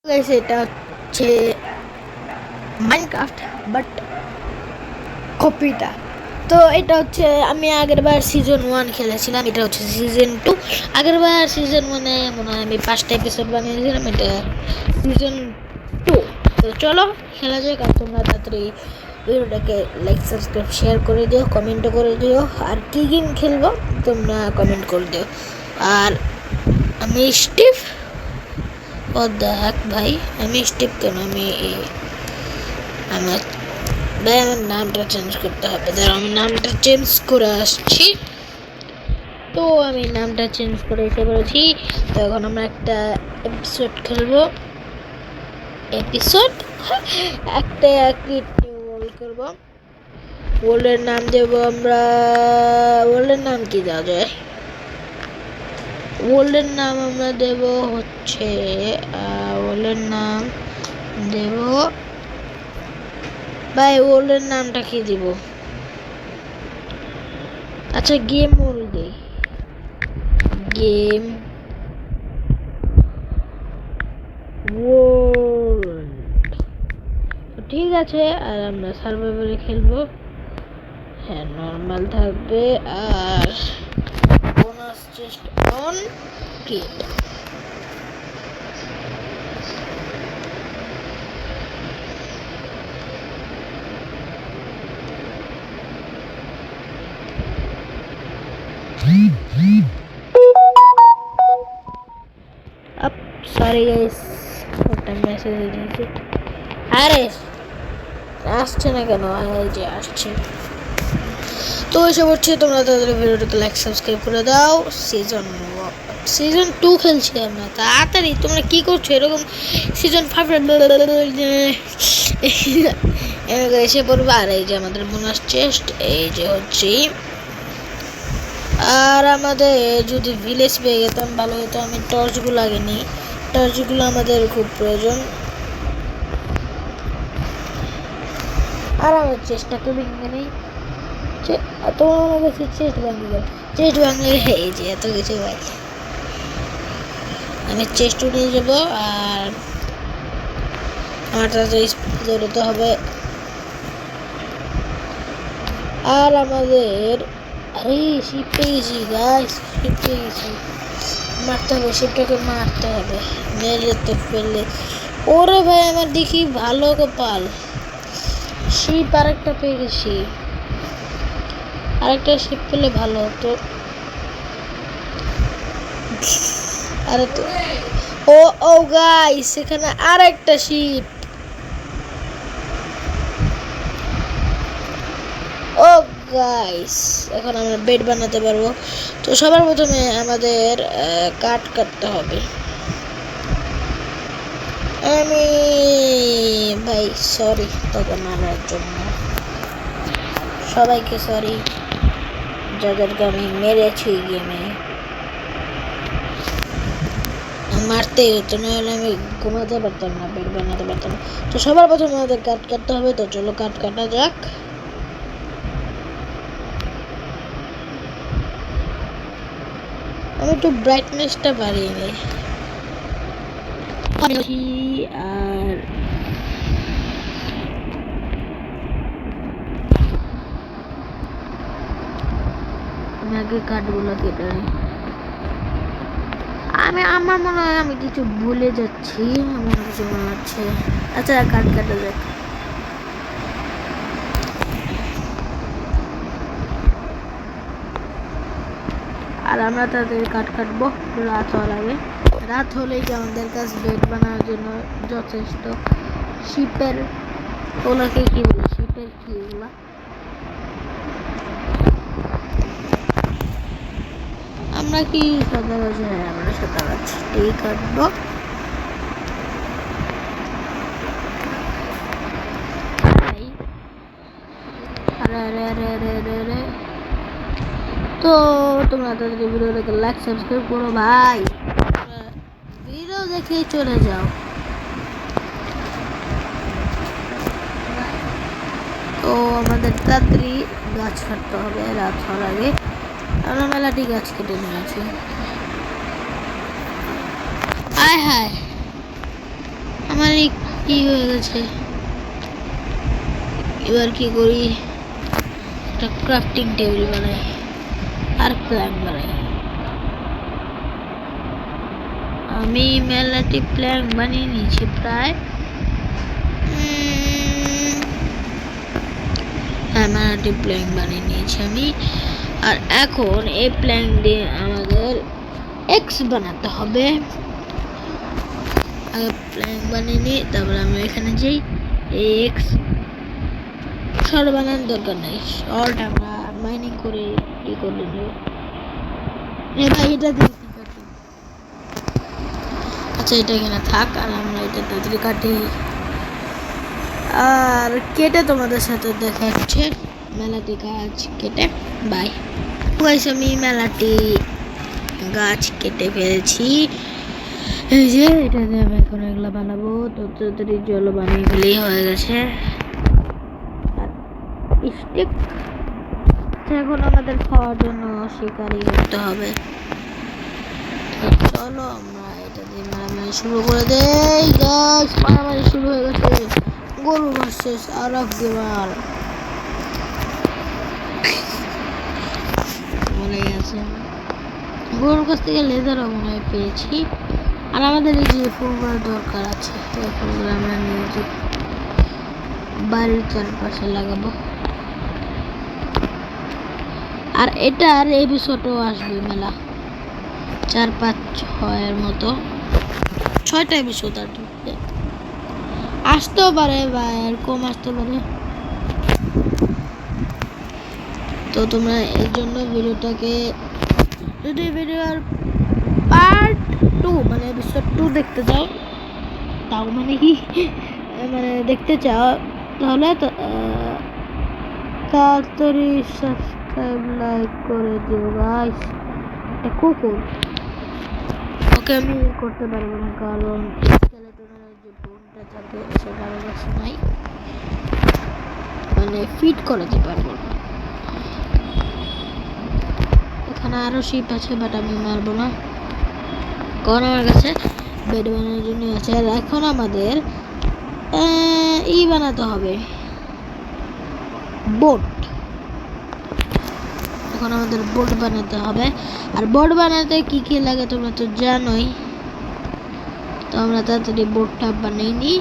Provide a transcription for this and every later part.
Guys এটা হচ্ছে Minecraft but কপিটা। তো এটা হচ্ছে আমি আগেরবার সিজন 1 খেলেছিলাম, এটা হচ্ছে সিজন 2। আগেরবার সিজন 1-এ মনে হয় আমি 5টা এপিসোড বানিয়েছিলাম, এটা সিজন 2। তো চলো খেলা যাক। আর তোমরা তাড়াতাড়ি ভিডিওটাকে লাইক সাবস্ক্রাইব শেয়ার করে দিও, কমেন্টও করে দিও, আর কী গেম খেলবো তোমরা কমেন্ট করে দিও। আর আমি স্টিভ, ও দেখ ভাই আমি স্টিভ কেন, আমার ভাই আমার নামটা চেঞ্জ করতে হবে, ধরো আমি নামটা চেঞ্জ করে আসছি। তো আমি নামটা চেঞ্জ করে এসে পড়েছি। তো এখন আমরা একটা এপিসোড খেলবো, একটা ওয়ার্ল্ড খেলবো। ওয়ার্ল্ডের নাম দেবো আমরা, ওয়ার্ল্ডের নাম কি দেওয়া যায়? ওয়ার্ল্ডের নাম আমরা দেব হচ্ছে ওয়ার্ল্ডের নাম দেব ভাই, ওয়ার্ল্ডের নামটা কি দিব? আচ্ছা গেম ওয়ার্ল্ড দেই, গেম ওয়ার্ল্ড। ঠিক আছে, আর আমরা সার্ভাইভারে খেলবো। হ্যাঁ নর্মাল থাকবে, আর bonus chest on create. Sorry guys, একটা মেসেজ এসেছে। আরে আসছে না কেন? এই যে আসছে। তো এসব হচ্ছে, তোমরা তাদের ভিডিওটাকে লাইক সাবস্ক্রাইব করে দাও। সিজন 2 খেলছি আমরা, তাড়াতাড়ি তোমরা কি করছো? এরকম সিজন 5 এসে পড়বে। আর এই যে আমাদের বোনাস চেস্ট, এই যে হচ্ছে। আর আমাদের যদি ভিলেজ পেয়ে যেতাম ভালো হতো। আমি টর্চগুলো আগে নিই, টর্চগুলো আমাদের খুব প্রয়োজন। আর আমার চেষ্টাকে ভেঙে নেই, তোমার আমার কাছে চেস্ট ভাঙলে এই যে এত কিছু ভাই। আমি চেস্টও নিয়ে যাবো, আর আমার তাড়াতাড়ি দৌড়তে হবে। আর আমাদের আরে শিপ পেয়ে গেছি গাইস, শিপ পেয়ে গেছি। মারতে হবে, শিপটাকে মারতে হবে, মেরে তো ফেললে। ওরে ভাই আমার দেখি ভালো কপাল, শিপ আরেকটা পেয়ে গেছি। আরেকটা শিপ পেলে ভালো হতো। আরে তো ও গাইস, এখানে আরেকটা শিপ। ও গাইস, এখন আমরা বেড বানাতে পারবো। তো সবার প্রথমে আমাদের কাঠ কাটতে হবে। আমি ভাই সরি তোকে মারার জন্য, সবাইকে সরি যাদেরকে আমি মেরেছি গেমে। মারতেই হতো, নাহলে আমি ঘুমাতে পারতাম না, বেড বানাতে পারতাম না। তো সবার প্রথমে আমাদের কাঠ কাটতে হবে। তো চলো কাঠ কাটা যাক। আমি একটু ব্রাইটনেসটা বাড়িয়ে নিই। আর আমি আগে কাঠগুলো কেটে নিই। আমার মনে হয় আমি কিছু ভুলে যাচ্ছি, আমার কিছু মনে হচ্ছে। আচ্ছা কাঠ কাটা যাক। আর আমরা তাদের কাঠ কাটবো, রাত হওয়ার আগে। রাত হলেই যে আমাদের কাছে বেড বানানোর জন্য যথেষ্ট। শিপের ওগুলোকে কি বলে, শিপের কি ওগুলা? আমরা কি সাদা গাছ? হ্যাঁ আমরা সাদা গাছ ঠিক কাটবো। তো তোমরা তাদের ভিডিওটাকে লাইক সাবস্ক্রাইব করো ভাই, ভিডিও দেখেই চলে যাও। তো আমাদের তাড়াতাড়ি গাছ কাটতে হবে রাত হওয়ার আগে। আমরা মেলাটি গাছ কেটে নিয়েছি। আয় হায় আমার কি হয়ে গেছে, এবার কি করি, একটা ক্রাফটিং টেবিল বানাই আর প্ল্যাঙ্ক বানাই। আমি মেলাটি প্ল্যাঙ্ক বানিয়ে নিয়েছি প্রায়, হ্যাঁ মেলাটি প্ল্যাঙ্ক বানিয়ে নিয়েছি আমি। আর এখন এই প্ল্যাঙ্ক দিয়ে আমাদের এক্স বানাতে হবে। আগে প্ল্যাঙ্ক বানিয়ে নিই, তারপরে আমরা এখানে যাই। এই এক্স শর্ট বানানোর দরকার নেই, শর্ট আমরা মাইনিং করে ই করে নেব। ভাই এটা দিয়ে কাটি, আচ্ছা এটা এখানে থাক, আর আমরা এটা তাড়াতাড়ি কাটি আর কেটে তোমাদের সাথে দেখা হচ্ছে মেলাটি গাছ কেটে। বাই গাইস, আমি মেলাটি গাছ কেটে ফেলেছি। এই যে এটা দিয়ে আমি এখন এগুলো বানাবো, তো তাড়াতাড়ি জল বানিয়ে ফেলেই হয়ে গেছে। স্টিক এখন আমাদের খাওয়ার জন্য শিকারি করতে হবে। চলো আমরা এটা দিয়ে মারামারি শুরু করে দেই। গাছ মারামারি শুরু হয়ে গেছে, গরু ভার্সেস আর এক গেমার। মনে আছে গরুর কাছ থেকে লেদারও মনে হয় পেয়েছি। আর আমাদের এই যে ফুলগুলো দরকার আছে, এই ফুলগুলো আমরা নিয়ে বাড়ির চারপাশে লাগাবো। আর এটার এপিসোডও আসবে মেলা 4, 5, 6 মতো, 6টা এপিসোড আর আসতেও পারে বা এরকম আসতে পারে। তো তোমরা এর জন্য ভিডিওটাকে যদি ভিডিওর পার্ট 2 মানে এপিসোড 2 দেখতে চাও, তাও মানে কি মানে দেখতে চাও, তাহলে তাড়াতাড়ি সাবস্ক্রাইব লাইক করে দিও গাইস। এটা কুকুর, ওকে আমি করতে পারবো না কারণ স্কেলেটনের যে বোনটা থাকে সেটা আমার কাছে নাই, মানে ফিট করাতে পারবো না। এখানে আরো শিপ আছে বাট আমি মারবো না কারণ আমার কাছে বেড বানানোর জন্য আছে। আর এখন আমাদের বানাতে হবে বোট। এখন আমাদের বোট বানাতে হবে, আর বোট বানাতে কি কি লাগে তোমরা তো জানোই। তো আমরা তাড়াতাড়ি বোটটা বানিয়ে নিই।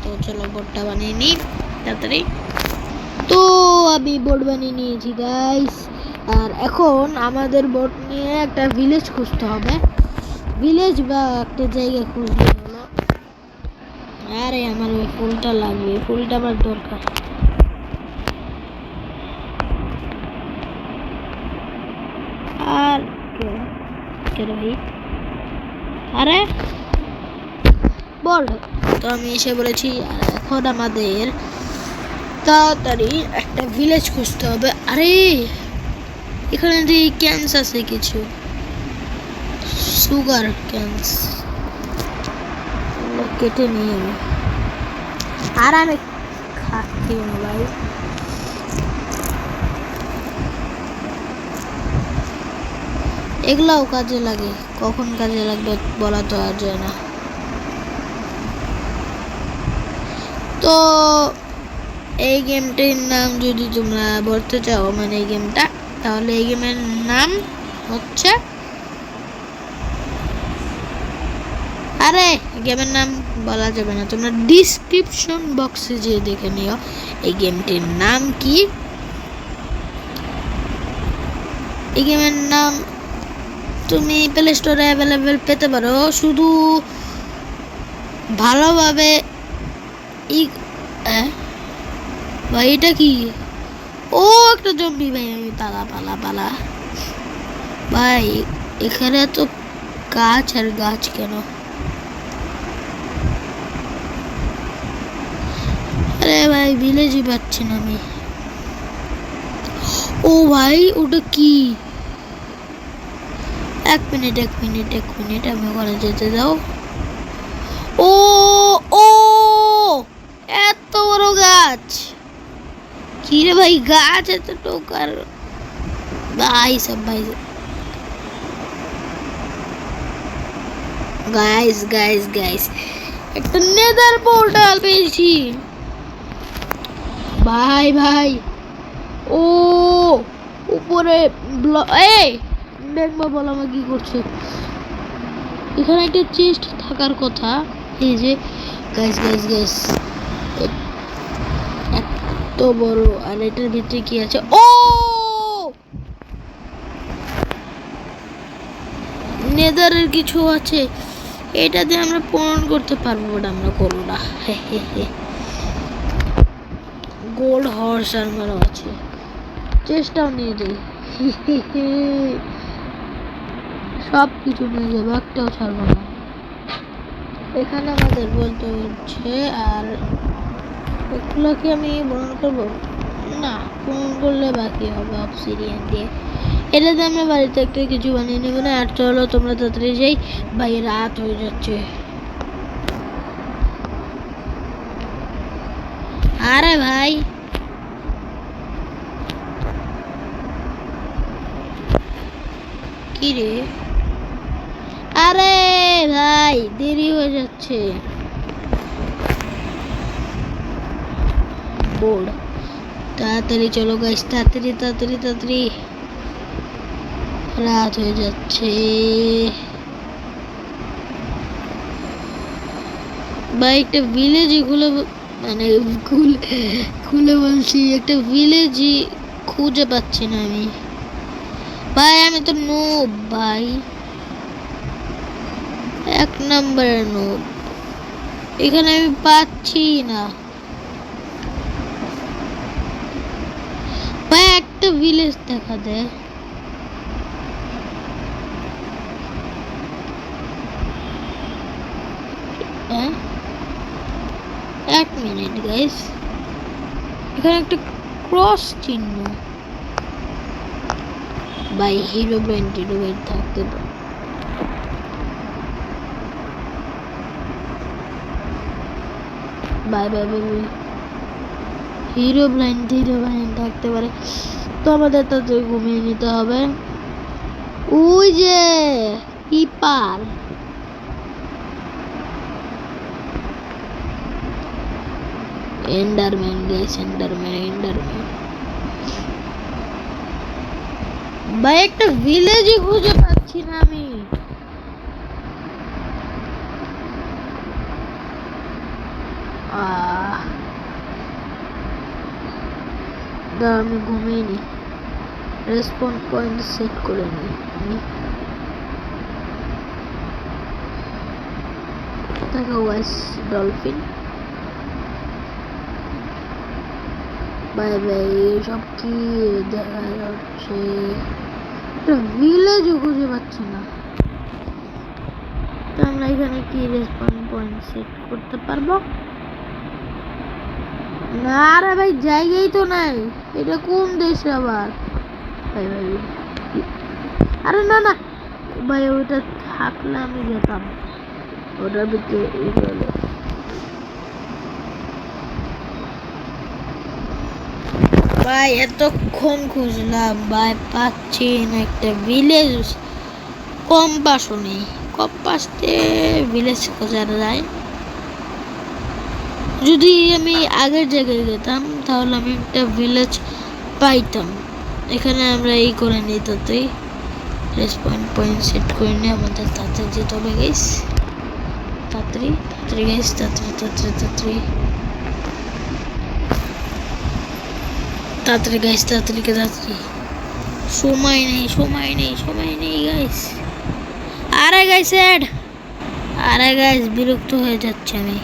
তো চলো বোটটা বানিয়ে নিই তাড়াতাড়ি। তো আমি বোট বানিয়ে নিয়েছি গাইস, আর এখন আমাদের বোট নিয়ে একটা ভিলেজ খুঁজতে হবে। ভিলেজ বা একটা জায়গা খুঁজতে হলো। আরে আমার ওই ফুলটা লাগবে, ফুলটা আমার দরকার। আর কে ভাই, আরে বল। তো আমি এসে বলেছি, আর এখন আমাদের তাড়াতাড়ি একটা ভিলেজ খুঁজতে হবে। আরে এখানে যে ক্যান্স আছে কিছু, সুগার ক্যান্স কেটে নিয়ে আমি, আর আমি খাচ্ছি না ভাই। এগুলাও কাজে লাগে, কখন কাজে লাগবে বলা তো আর যায় না। তো এই গেমটির নাম যদি তোমরা বলতে চাও মানে এই গেমটা, তাহলে এই গেমের নাম হচ্ছে, আরে গেমের নাম বলা যাবে না, তোমরা ডিসক্রিপশন বক্সে যেয়ে দেখে নিও এই গেমটির নাম কি। এই গেমের নাম তুমি প্লে স্টোরে অ্যাভেলেবেল পেতে পারো, শুধু ভালোভাবে ভাই এটা কি, ও একটা জম্বি ভাই, আমি পালা ভাই। এখানে তো গাছ আর গাছ কেন, আরে ভাই ভিলেজই পাচ্ছি না আমি। ও ভাই ওটা কি, এক মিনিট আমি ওখানে যেতে দাও। ও ও এত বড় গাছ, কি রে ভাই গাছ এত টোকার ভাই সব ভাই। গাইস গাইস গাইস, একটা নেদার পোর্টাল পেয়েছি ভাই ভাই। ও উপরে এই দেখবো বলো আমার কি করছে। এখানে একটা চেস্ট থাকার কথা। এই যে গাইস গাইস গাইস, এত বড়, আর এটার ভিতরে কি আছে? ও নেদারের কিছু আছে, এটা দিয়ে আমরা পূরণ করতে পারবো, ওটা আমরা করবো না। গোল্ড হর্স আর্মারও আছে, চেষ্টাও নিয়ে যাই। সব কিছু নিয়ে যাবো, একটাও ছাড়বো না। এখানে আমাদের বলতে হচ্ছে, আর এগুলোকে আমি পূরণ করবো না, পূরণ করলে বাকি হবে অবসিডিয়ান দিয়ে। এটাতে আমরা বাড়িতে একটা কিছু বানিয়ে নেবো না। আর চলো তোমরা তাড়াতাড়ি যাই ভাই, রাত হয়ে যাচ্ছে। আরে ভাই কি রে, আরে ভাই দেরি হয়ে যাচ্ছে। বোর্ড, তাড়াতাড়ি চলো গাইস, তাড়াতাড়ি তাড়াতাড়ি তাড়াতাড়ি, রাত হয়ে যাচ্ছে ভাই। একটা ভিলেজই মানে খুলে বলছি, একটা ভিলেজই খুঁজে পাচ্ছি না আমি ভাই। আমি তো নোব ভাই, 1 নম্বরের নোব। এখানে আমি পাচ্ছি না ভাই, একটা ভিলেজ দেখা দেয়। হ্যাঁ 1 মিনিট গাইস, এখানে একটা ক্রস চিহ্ন ভাই, হিরো ব্রেন থাকতে পারে। Bye bye bye bye, hero blind থাকতে পারে। তো আমাদের তাদের ঘুমিয়ে নিতে হবে। ওই যে ইপার, এন্ডারম্যান গাইস, এন্ডারম্যান ভাই। একটা ভিলেজই খুঁজে পাচ্ছি না আমি। আমি ঘুমিয়ে নি, রেসপন্স পয়েন্ট সেট করে নি আমি। দেখো ওয়াইস ডলফিন, বাই বাই। সব কি দেখা যাচ্ছে, ভিলেজও খুঁজে পাচ্ছি না। তো আমরা এখানে কি রেসপন্স পয়েন্ট সেট করতে পারবো না? রে ভাই জায়গাই তো নাই, এটা কোন দেশে আবার ভাই ভাই? আরে না না ভাই, ওটা থাকলে আমি যেতাম, ওটার ভিতরে ভাই। এতক্ষণ খুঁজলাম ভাই, পাচ্ছি না একটা ভিলেজ। কম্পাসও নেই, কম্পাস দিয়ে ভিলেজ খোঁজা যায়। যদি আমি আগের জায়গায় যেতাম তাহলে আমি একটা ভিলেজ পাইতাম। এখানে আমরা এই করে নিই, তাতেই রেসপন্স পয়েন্ট সেট করে নিই। আমাদের তাড়াতাড়ি যেতে হবে গাইস, তাড়াতাড়ি তাড়াতাড়ি গাইস, তাড়াতাড়ি তাড়াতাড়ি তাড়াতাড়ি তাড়াতাড়ি গাইস, তাড়াতাড়ি তাড়াতাড়ি, সময় নেই সময় নেই সময় নেই গাইস। আরে গাইস আরে গাইস, বিরক্ত হয়ে যাচ্ছে আমি,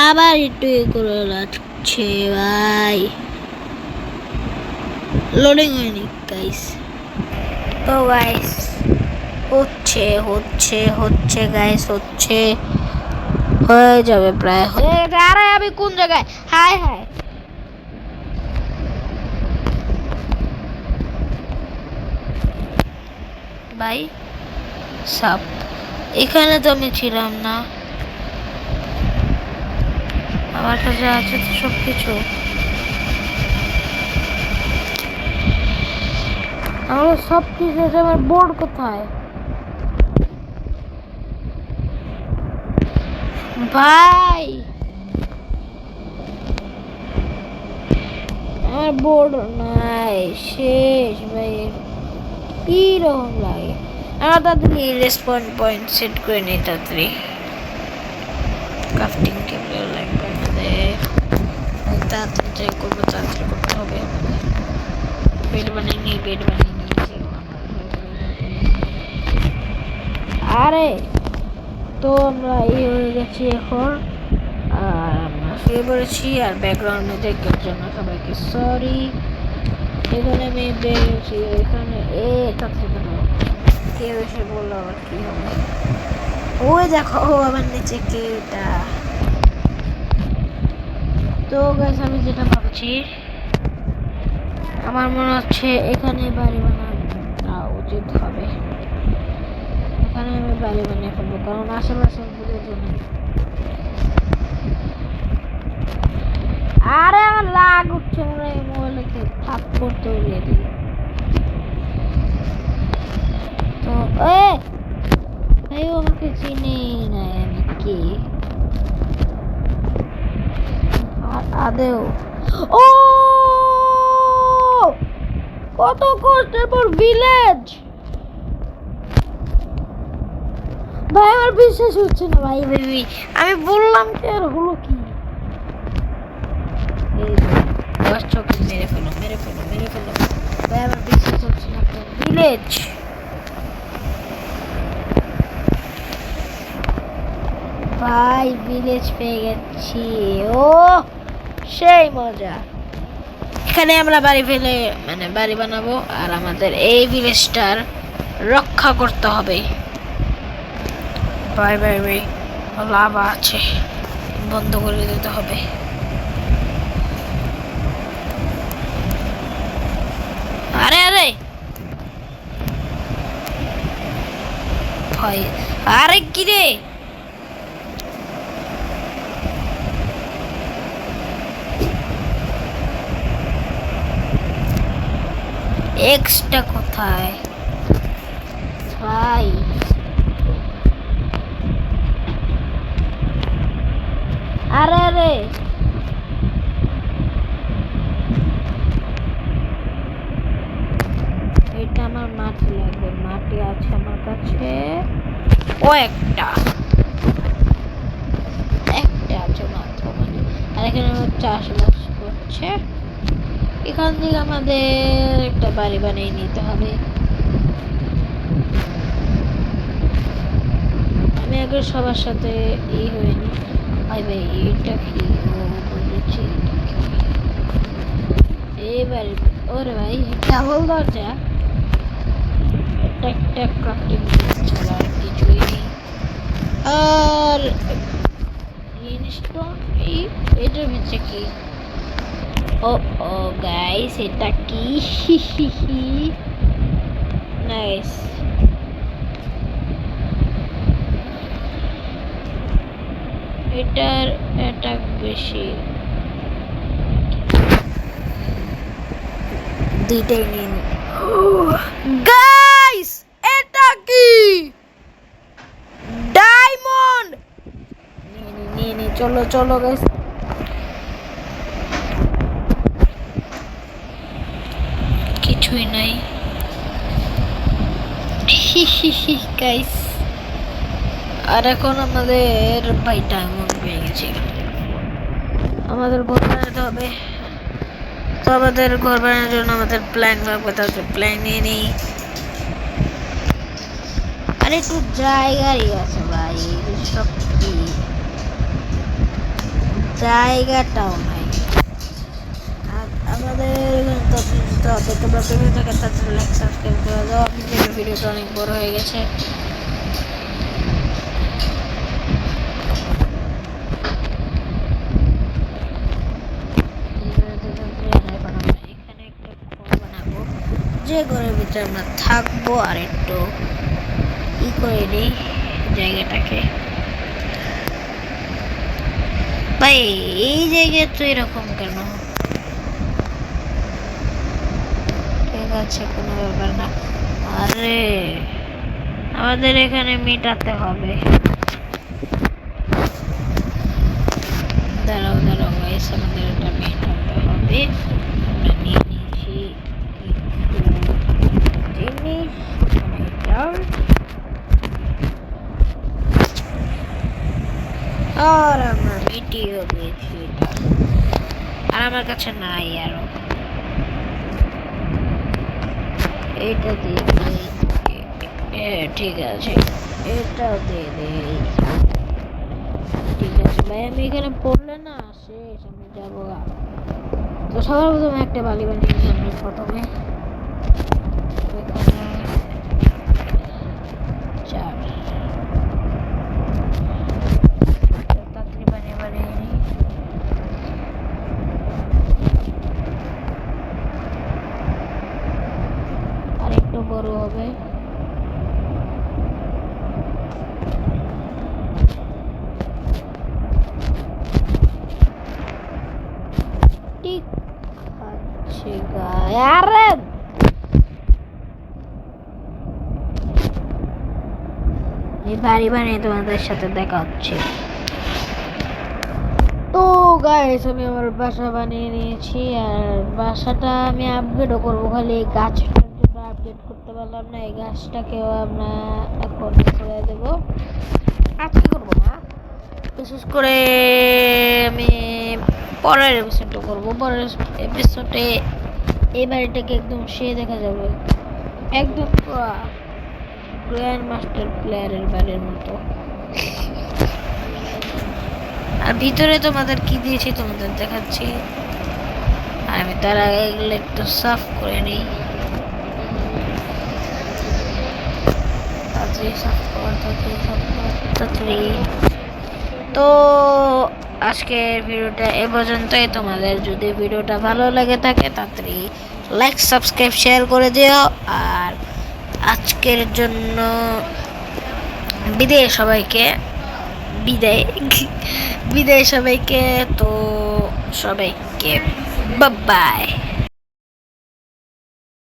আবার একটু করে লাগছে ভাই, লোডিং হয়নি গাইস। তো গাইস হচ্ছে হচ্ছে হচ্ছে গাইস, হচ্ছে, হয়ে যাবে প্রায়। আরে আমি কোন জায়গায়? হাই হাই ভাই, সাপ এখানে তো আমি ছিলাম না, আমার কাছে আছে তো সব কিছু। আমার সব কিছু আছে, আমার বোর্ড কোথায়? ভাই আমার বোর্ড নাই, শেষ ভাই, কি রকম লাগে। আমার তাড়াতাড়ি রেসপন্ড পয়েন্ট সেট করে নিই, তাড়াতাড়ি ক্রাফটিং টেবিল লাগবে আমাদের, তাড়াতাড়ি ট্রাই করবো, তাড়াতাড়ি করতে হবে। বেড বানিয়ে নিই, বেড বানিয়ে নিয়েছি। আরে তো আমরা এই হয়ে গেছি এখন, আর আমরা শুয়ে পড়েছি। আর ব্যাকগ্রাউন্ড মিউজিকের জন্য সবাইকে সরি। এখানে আমি বেরিয়েছি, এখানে এটা থেকে কেউ এসে বললো আবার কি হবে। ওই দেখো আমার নিচে কেটা। তো গাইস আমি যেটা ভাবছি, আমার মনে হচ্ছে এখানে বাড়ি বানানো উচিত হবে। এখানে আমি বাড়ি বানিয়ে ফেলবো, কারণ আশেপাশে বুঝে জন্য। আরে আমার লাগ উঠছে, আমরা এই মোবাইলকে থাপ করতে উড়িয়ে দিই। তো এই আমাকে চিনি না আমি কি আদেও। ও কত কষ্টের পর ভিলেজ ভাই, আমার বিশ্বাস হচ্ছে না ভাই। ভাই আমি বললাম কি, আর হলো কি? চোখে মেরে ফেলো, মেরে ফেলো, মেরে ফেলো ভাই, আমার বিশ্বাস হচ্ছে না। ভিলেজ ভাই, ভিলেজ পেয়ে গেছি। ও সেই মজা। এখানে আমরা বাড়ি ফেলে মানে বাড়ি বানাবো, আর আমাদের এই ভিলেজটার রক্ষা করতে হবে। ভাই ভাই ভাই লাভা আছে, বন্ধ করে দিতে হবে। আরে আরে ভাই, আরে কি রে, এক্সটা কোথায় ভাই? আরে আরে এটা আমার মাটি লাগবে, মাটি আছে আমার কাছে। ও একটা আছে মাত্র, মানে আর এখানে আমার চাষবাস করছে। এখান থেকে আমাদের একটা বাড়ি বানিয়ে নিতে হবে। আমি আগে সবার সাথে হয়নি। ভাই ভাই এটা কি? বলেছি এবারে ওরে ভাই ডাবল দরজা, একটা ক্রাফটিং ছাড়া আর কিছুই নেই। আর জিনিসটা এটার ভিতরে কি? ও ও গাইস এটা কি? নাইস। এটার অ্যাটাক বেশি, দুইটাই নিন গাইস। এটা কি? ডায়মন্ড। নিয়ে চলো চলো গাইস। কিছুই নাই গাইস। আর এখন আমাদের ভাই ডায়মন্ড পেয়ে গেছি, আমাদের ঘর বানাতে হবে। তো আমাদের ঘর বানানোর জন্য আমাদের প্ল্যান লাগবে, তাহলে প্ল্যান নিয়ে নিই। আর একটু জায়গাই আছে ভাই, সব কি জায়গাটাও নাই। আর আমাদের তোমরা প্রেমে থাকে তাদের লাইক সাবস্ক্রাইব করে দাও। ভিডিওটা অনেক বড় হয়ে গেছে। যে ঘরের ভিতরে আমরা থাকবো, আর একটু করে নিই জায়গাটাকে। ভাই এই জায়গায় তো এরকম কেন? ঠিক আছে, কোনো ব্যাপার না। আরে আমাদের এখানে মেটাতে হবে। গাইস আমাদের এটা মেইন হবে। আমরা নিয়ে নিয়েছি জিনিস আর আমরা মিটিয়ে দিয়েছি আর আমার কাছে নাই আরো এটা দিয়ে ঠিক আছে এটাও দিয়ে দেই ঠিক আছে ভাই আমি এখানে পড়লে না শেষ আমি যাবো তো সবার প্রথমে একটা বালি বানিয়ে নিই আমি প্রথমে আরেকটু বড় হবে ঠিক আছে আরে এই বাড়ি বানিয়ে তোমাদের সাথে দেখা হচ্ছে। তো গাইস আমি আমার বাসা বানিয়ে নিয়েছি আর বাসাটা আমি আপগ্রেডও করবো খালি এই গাছটার জন্য আপডেট করতে পারলাম না এই গাছটাকেও আমরা এখন করে দেবো আজকে করবো না বিশেষ করে আমি পরের এপিসোডটা করবো পরের এপিসোডে এই বাড়িটাকে একদম সে দেখা যাবে একদম গ্র্যান্ড মাস্টার প্লেয়ারের বাড়ির মতো আর ভিতরে তোমাদের কি দিয়েছি তোমাদের দেখাচ্ছি আর আমি তার আগে এগুলো একটু সাফ করে নিই তো আজকের ভিডিওটা এ পর্যন্তই তোমাদের যদি ভিডিওটা ভালো লাগে থাকে তাড়াতাড়ি লাইক সাবস্ক্রাইব শেয়ার করে দিও আর আজকের জন্য বিদায় সবাইকে বিদায় সবাইকে তো সবাইকে বাই বাই।